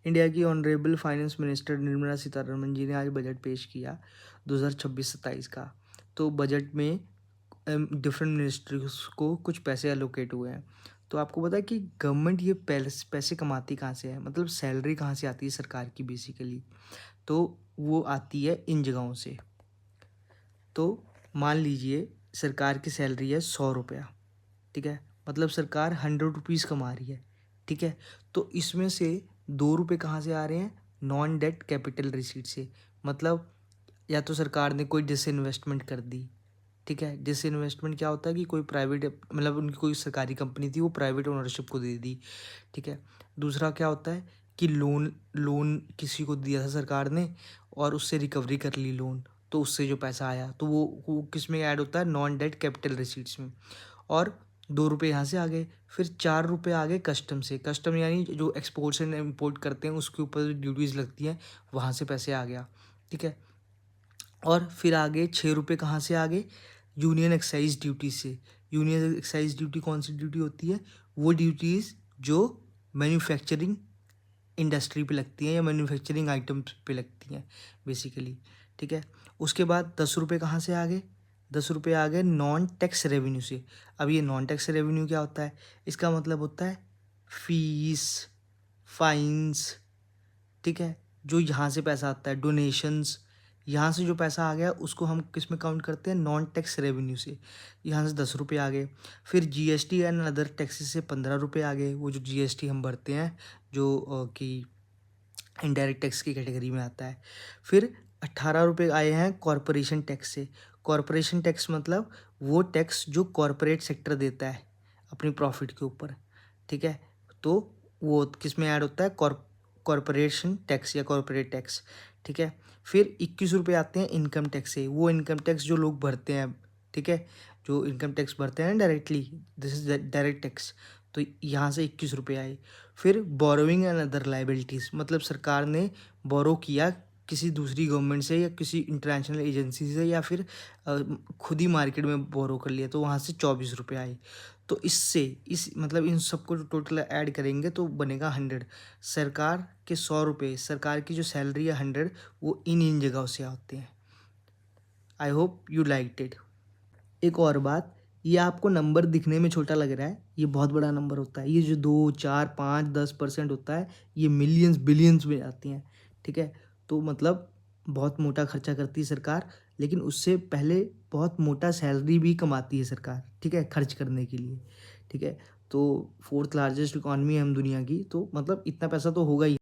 India की honourable finance minister Nirmala Sitharaman ji ने आज बजट पेश किया 2026-27 का। तो बजट में डिफरेंट मिनिस्ट्रीज को कुछ पैसे एलोकेट हुए हैं। तो आपको पता है कि गवर्नमेंट ये पैसे कमाती कहाँ से है, मतलब सैलरी कहाँ से आती है सरकार की बेसिकली, तो वो आती है इन जगहों से। तो मान लीजिए सरकार की सैलरी है 100 रुपया, ठीक है, मतलब सरकार 100 रुपीज़ कमा रही है, ठीक है। तो इसमें से 2 रुपये कहाँ से आ रहे हैं, नॉन डेट कैपिटल रिसीट से। मतलब या तो सरकार ने कोई डिसइन्वेस्टमेंट कर दी, ठीक है। डिसइन्वेस्टमेंट क्या होता है कि कोई प्राइवेट, मतलब उनकी कोई सरकारी कंपनी थी वो प्राइवेट ओनरशिप को दे दी, ठीक है। दूसरा क्या होता है कि लोन लोन किसी को दिया था सरकार ने और उससे रिकवरी कर ली लोन, तो उससे जो पैसा आया तो वो किस में ऐड होता है, नॉन डेट कैपिटल रिसीट्स में। और 2 रुपये यहाँ से आ गए। फिर 4 रुपये आ गए कस्टम से। कस्टम यानी जो एक्सपोर्ट्स एंड इम्पोर्ट करते हैं उसके ऊपर जो ड्यूटीज़ लगती हैं, वहाँ से पैसे आ गया, ठीक है। और फिर आगे 6 रुपये कहाँ से आ गए, यूनियन एक्साइज ड्यूटी से। यूनियन एक्साइज ड्यूटी कौन सी ड्यूटी होती है, वो ड्यूटीज़ जो मैन्युफैक्चरिंग इंडस्ट्री पे लगती हैं या मैन्युफैक्चरिंग आइटम्स पे लगती हैं बेसिकली, ठीक है। उसके बाद 10 रुपये कहाँ से आ गए, 10 रुपये आ गए नॉन टैक्स रेवेन्यू से। अब ये नॉन टैक्स रेवेन्यू क्या होता है, इसका मतलब होता है फीस, फाइन्स, ठीक है, जो यहाँ से पैसा आता है, डोनेशंस, यहाँ से जो पैसा आ गया उसको हम किस में काउंट करते हैं, नॉन टैक्स रेवेन्यू से। यहाँ से 10 रुपये आ गए। फिर जीएसटी एंड अदर टैक्सेस से 15 रुपये आ गए, वो जो जीएसटी हम भरते हैं, जो कि इनडायरेक्ट टैक्स की कैटेगरी में आता है। फिर 18 रुपये आए हैं कॉरपोरेशन टैक्स से। कॉरपोरेशन टैक्स मतलब वो टैक्स जो कॉरपोरेट सेक्टर देता है अपनी प्रॉफिट के ऊपर, ठीक है। तो वो किस में ऐड होता है, कॉरपोरेशन टैक्स या कॉरपोरेट टैक्स, ठीक है। फिर 21 रुपये आते हैं इनकम टैक्स से। वो इनकम टैक्स जो लोग भरते हैं, ठीक है, जो इनकम टैक्स भरते हैं directly, this is direct tax. तो यहाँ से 21 रुपये आए। फिर बोरोइंग एंड अदर लाइबिलिटीज़, मतलब सरकार ने बोरो किया किसी दूसरी गवर्नमेंट से या किसी इंटरनेशनल एजेंसी से, या फिर खुद ही मार्केट में बोरो कर लिया, तो वहाँ से 24 रुपये आए। तो इससे इस मतलब इन सबको टोटल ऐड करेंगे तो बनेगा 100। सरकार के 100 रुपये, सरकार की जो सैलरी है 100, वो इन जगहों से आते हैं। I hope you like it. एक और बात, ये आपको नंबर दिखने में छोटा लग रहा है, ये बहुत बड़ा नंबर होता है। ये जो 2, 4, 5, 10% होता है, ये मिलियंस बिलियंस में आती हैं, ठीक है। तो मतलब बहुत मोटा खर्चा करती है सरकार, लेकिन उससे पहले बहुत मोटा सैलरी भी कमाती है सरकार, ठीक है, खर्च करने के लिए, ठीक है। तो 4th लार्जेस्ट इकॉनमी है हम दुनिया की, तो मतलब इतना पैसा तो होगा ही।